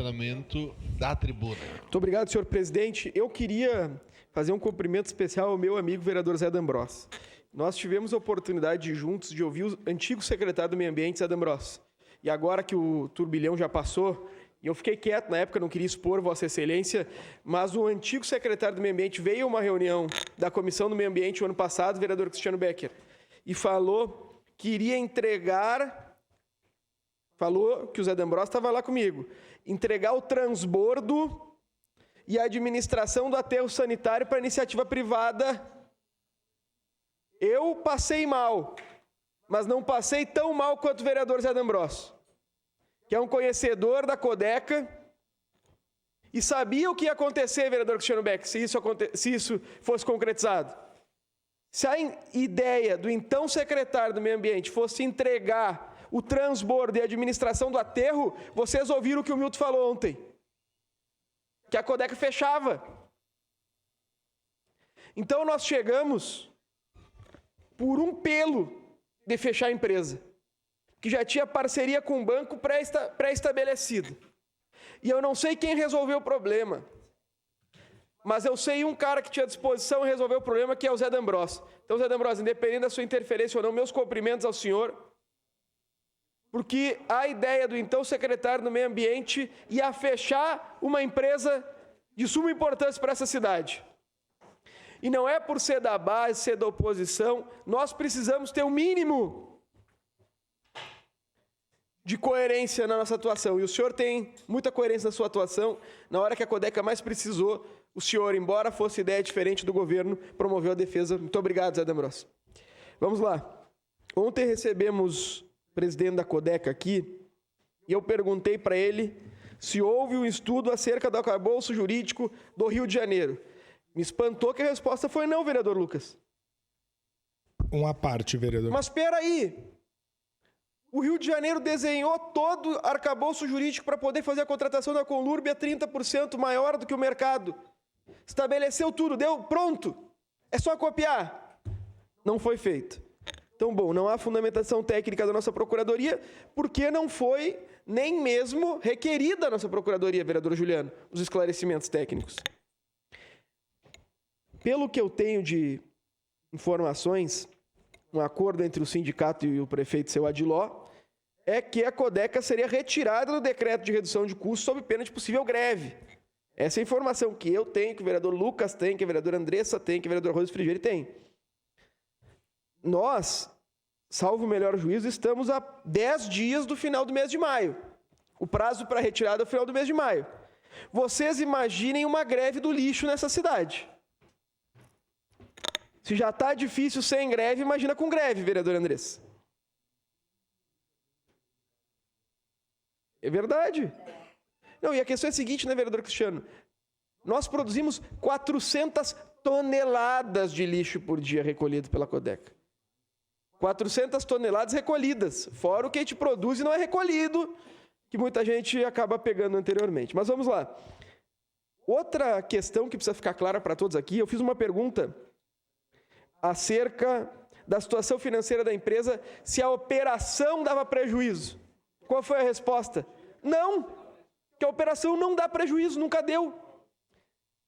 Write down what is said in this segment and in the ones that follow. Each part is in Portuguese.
posicionamento da tribuna. Muito obrigado, senhor presidente. Eu queria fazer um cumprimento especial ao meu amigo vereador Zé D'Ambrós. Nós tivemos a oportunidade juntos de ouvir o antigo secretário do Meio Ambiente, Zé D'Ambrós. E agora que o turbilhão já passou, e eu fiquei quieto na época, não queria expor Vossa Excelência, mas o antigo secretário do Meio Ambiente veio a uma reunião da Comissão do Meio Ambiente o ano passado, o vereador Cristiano Becker, e falou que iria entregar, falou que o Zé D'Ambrós estava lá comigo, entregar o transbordo e a administração do aterro sanitário para iniciativa privada. Eu passei mal, mas não passei tão mal quanto o vereador Zé D'Ambrós, que é um conhecedor da Codeca e sabia o que ia acontecer, vereador Cristiano Beck, se isso fosse concretizado. Se a ideia do então secretário do Meio Ambiente fosse entregar o transbordo e a administração do aterro, vocês ouviram o que o Milton falou ontem, que a Codeca fechava. Então nós chegamos por um pelo de fechar a empresa, que já tinha parceria com um banco pré-estabelecido. E eu não sei quem resolveu o problema, mas eu sei um cara que tinha disposição em resolver o problema, que é o Zé D'Ambrós. Então, Zé D'Ambrós, independente da sua interferência ou não, meus cumprimentos ao senhor, porque a ideia do então secretário do Meio Ambiente ia fechar uma empresa de suma importância para essa cidade. E não é por ser da base, ser da oposição, nós precisamos ter o mínimo de coerência na nossa atuação. E o senhor tem muita coerência na sua atuação. Na hora que a Codeca mais precisou, o senhor, embora fosse ideia diferente do governo, promoveu a defesa. Muito obrigado, Zé D'Ambrós. Vamos lá. Ontem recebemos o presidente da Codeca aqui e eu perguntei para ele se houve um estudo acerca do arcabouço jurídico do Rio de Janeiro. Me espantou que a resposta foi não, vereador Lucas. Uma parte, vereador. Mas espera aí. O Rio de Janeiro desenhou todo o arcabouço jurídico para poder fazer a contratação da Conlurb a 30% maior do que o mercado. Estabeleceu tudo, deu, pronto. É só copiar. Não foi feito. Então, bom, não há fundamentação técnica da nossa Procuradoria, porque não foi nem mesmo requerida a nossa Procuradoria, vereador Juliano, os esclarecimentos técnicos. Pelo que eu tenho de informações, um acordo entre o sindicato e o prefeito seu Adiló, é que a Codeca seria retirada do decreto de redução de custos sob pena de possível greve. Essa é a informação que eu tenho, que o vereador Lucas tem, que a vereadora Andressa tem, que o vereador Rose Frigieri tem. Nós, salvo o melhor juízo, estamos a 10 dias do final do mês de maio. O prazo para retirada é o final do mês de maio. Vocês imaginem uma greve do lixo nessa cidade. Se já está difícil sem greve, imagina com greve, vereador Andressa. É verdade. Não, e a questão é a seguinte, né, vereador Cristiano? Nós produzimos 400 toneladas de lixo por dia recolhido pela Codeca. 400 toneladas recolhidas, fora o que a gente produz e não é recolhido, que muita gente acaba pegando anteriormente. Mas vamos lá. Outra questão que precisa ficar clara para todos aqui, eu fiz uma pergunta acerca da situação financeira da empresa, se a operação dava prejuízo. Qual foi a resposta? Não, que a operação não dá prejuízo, nunca deu.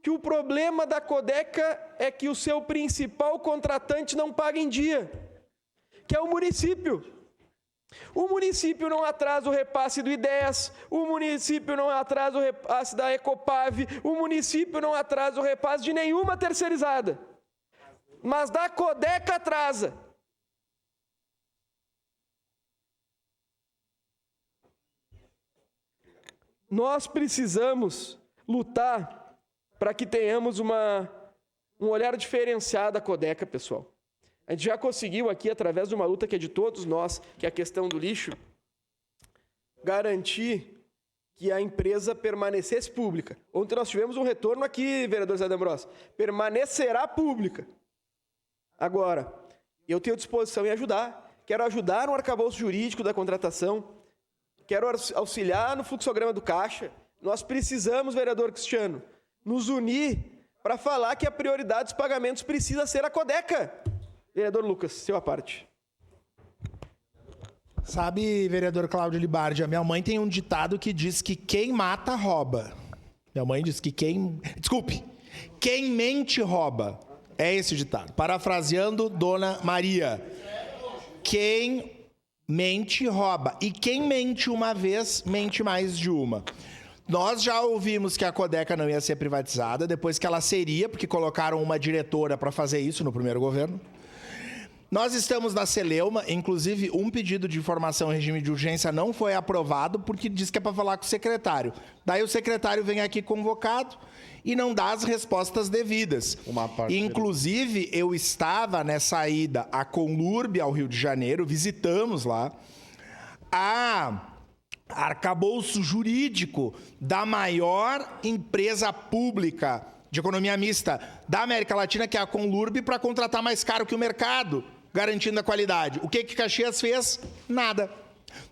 Que o problema da Codeca é que o seu principal contratante não paga em dia, que é o município. O município não atrasa o repasse do IDES, o município não atrasa o repasse da Ecopave, o município não atrasa o repasse de nenhuma terceirizada. Mas da Codeca atrasa. Nós precisamos lutar para que tenhamos um olhar diferenciado da Codeca, pessoal. A gente já conseguiu aqui, através de uma luta que é de todos nós, que é a questão do lixo, garantir que a empresa permanecesse pública. Ontem nós tivemos um retorno aqui, vereador Zé D'Ambrós. Permanecerá pública. Agora, eu tenho disposição em ajudar. Quero ajudar no arcabouço jurídico da contratação. Quero auxiliar no fluxograma do caixa. Nós precisamos, vereador Cristiano, nos unir para falar que a prioridade dos pagamentos precisa ser a Codeca. Vereador Lucas, seu à parte. Sabe, vereador Cláudio Libardi, a minha mãe tem um ditado que diz que quem mata, rouba. Minha mãe diz que quem mente, rouba. É esse o ditado. Parafraseando Dona Maria. Quem mente, rouba. E quem mente uma vez, mente mais de uma. Nós já ouvimos que a Codeca não ia ser privatizada, depois que ela seria, porque colocaram uma diretora para fazer isso no primeiro governo. Nós estamos na Celeuma, inclusive um pedido de informação em regime de urgência não foi aprovado porque diz que é para falar com o secretário. Daí o secretário vem aqui convocado e não dá as respostas devidas. Inclusive, eu estava nessa ida a Conlurb, ao Rio de Janeiro, visitamos lá arcabouço jurídico da maior empresa pública de economia mista da América Latina, que é a Conlurb, para contratar mais caro que o mercado, garantindo a qualidade. O que Caxias fez? Nada.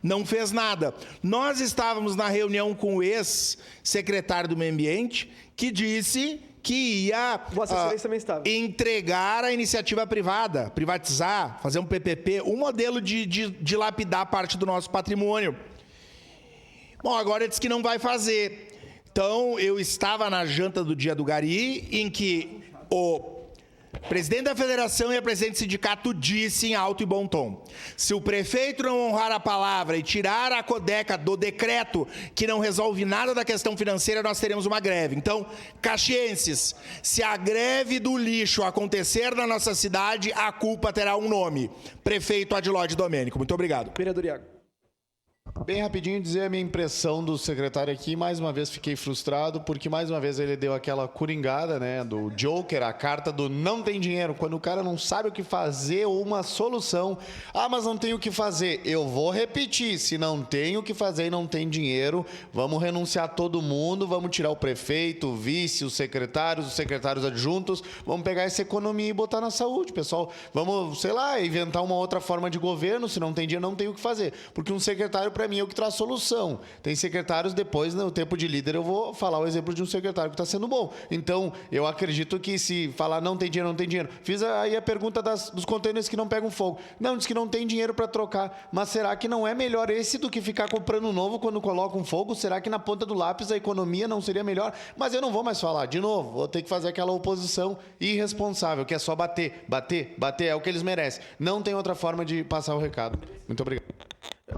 Não fez nada. Nós estávamos na reunião com o ex-secretário do Meio Ambiente, que disse que ia entregar a iniciativa privada, privatizar, fazer um PPP, um modelo de dilapidar parte do nosso patrimônio. Bom, agora diz que não vai fazer. Então, eu estava na janta do dia do Gari, em que o presidente da federação e a presidente do sindicato disse em alto e bom tom: se o prefeito não honrar a palavra e tirar a Codeca do decreto que não resolve nada da questão financeira, nós teremos uma greve. Então, caxienses, se a greve do lixo acontecer na nossa cidade, a culpa terá um nome: prefeito Adilode Domênico. Muito obrigado. Vereador Iago. Bem rapidinho dizer a minha impressão do secretário aqui. Mais uma vez fiquei frustrado, porque mais uma vez ele deu aquela coringada, né, do Joker, a carta do não tem dinheiro, quando o cara não sabe o que fazer ou uma solução. Ah, mas não tem o que fazer. Eu vou repetir, se não tem o que fazer e não tem dinheiro, vamos renunciar todo mundo, vamos tirar o prefeito, o vice, os secretários adjuntos, vamos pegar essa economia e botar na saúde, pessoal. Vamos, sei lá, inventar uma outra forma de governo. Se não tem dinheiro, não tem o que fazer. Porque um secretário, para mim, é o que traz solução. Tem secretários, depois, no tempo de líder, eu vou falar o exemplo de um secretário que está sendo bom. Então, eu acredito que se falar não tem dinheiro, não tem dinheiro. Fiz aí a pergunta dos contêineres que não pegam fogo. Não, diz que não tem dinheiro para trocar. Mas será que não é melhor esse do que ficar comprando novo quando colocam fogo? Será que na ponta do lápis a economia não seria melhor? Mas eu não vou mais falar. De novo, vou ter que fazer aquela oposição irresponsável, que é só bater, bater, bater. É o que eles merecem. Não tem outra forma de passar o recado. Muito obrigado.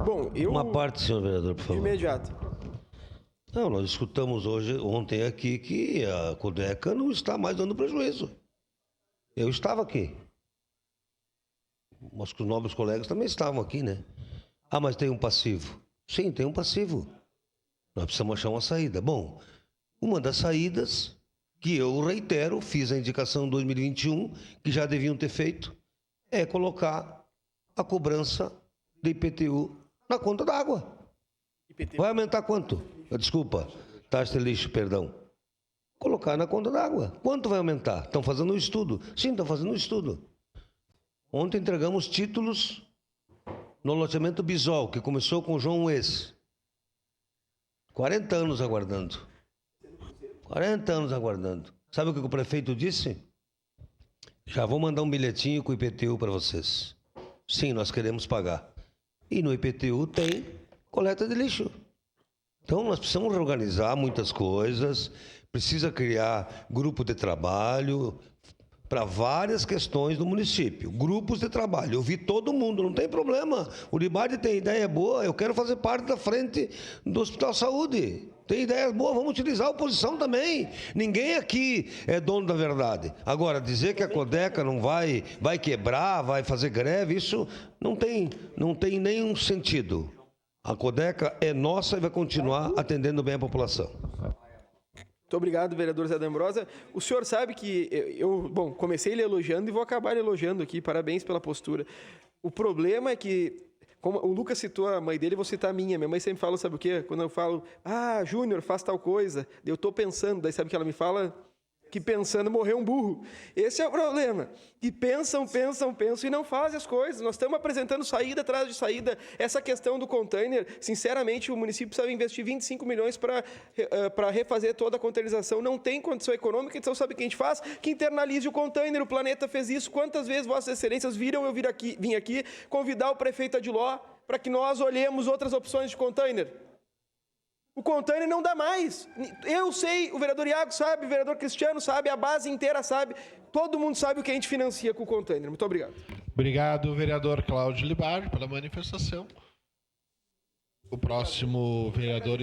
Bom, Uma parte, senhor vereador, por favor. De imediato. Não, nós escutamos ontem aqui que a Codeca não está mais dando prejuízo. Eu estava aqui. Mas que os nobres colegas também estavam aqui, né? Ah, mas tem um passivo. Sim, tem um passivo. Nós precisamos achar uma saída. Bom, uma das saídas, que eu reitero, fiz a indicação em 2021, que já deviam ter feito, é colocar a cobrança de IPTU na conta d'água. Vai aumentar quanto? Desculpa, taxa de lixo, perdão. Colocar na conta d'água. Quanto vai aumentar? Estão fazendo um estudo? Sim, estão fazendo um estudo. Ontem entregamos títulos no loteamento Bisol, que começou com João Wes. 40 anos aguardando. 40 anos aguardando. Sabe o que o prefeito disse? Já vou mandar um bilhetinho com o IPTU para vocês. Sim, nós queremos pagar. E no IPTU tem coleta de lixo. Então, nós precisamos reorganizar muitas coisas, precisa criar grupo de trabalho para várias questões do município. Grupos de trabalho. Eu vi todo mundo, não tem problema. O Libardi tem ideia boa, eu quero fazer parte da frente do Hospital Saúde. Tem ideias boas, vamos utilizar a oposição também. Ninguém aqui é dono da verdade. Agora, dizer que a Codeca não vai quebrar, vai fazer greve, isso não tem nenhum sentido. A Codeca é nossa e vai continuar atendendo bem a população. Muito obrigado, vereador Zé D'Ambrosa. O senhor sabe que comecei ele elogiando e vou acabar ele elogiando aqui. Parabéns pela postura. O problema é que, como o Lucas citou a mãe dele, vou citar a minha. Minha mãe sempre fala, sabe o quê? Quando eu falo, Júnior, faz tal coisa, eu estou pensando, daí sabe o que ela me fala? que pensando morreu um burro. Esse é o problema. Que pensam e não fazem as coisas. Nós estamos apresentando saída atrás de saída. Essa questão do container, sinceramente, o município precisava investir 25 milhões para refazer toda a containerização. Não tem condição econômica, então sabe o que a gente faz? Que internalize o container. O Planeta fez isso. Quantas vezes Vossas Excelências viram eu vim aqui convidar o prefeito Adiló para que nós olhemos outras opções de container? O container não dá mais. Eu sei, o vereador Iago sabe, o vereador Cristiano sabe, a base inteira sabe. Todo mundo sabe o que a gente financia com o container. Muito obrigado. Obrigado, vereador Cláudio Libardi, pela manifestação. O próximo vereador...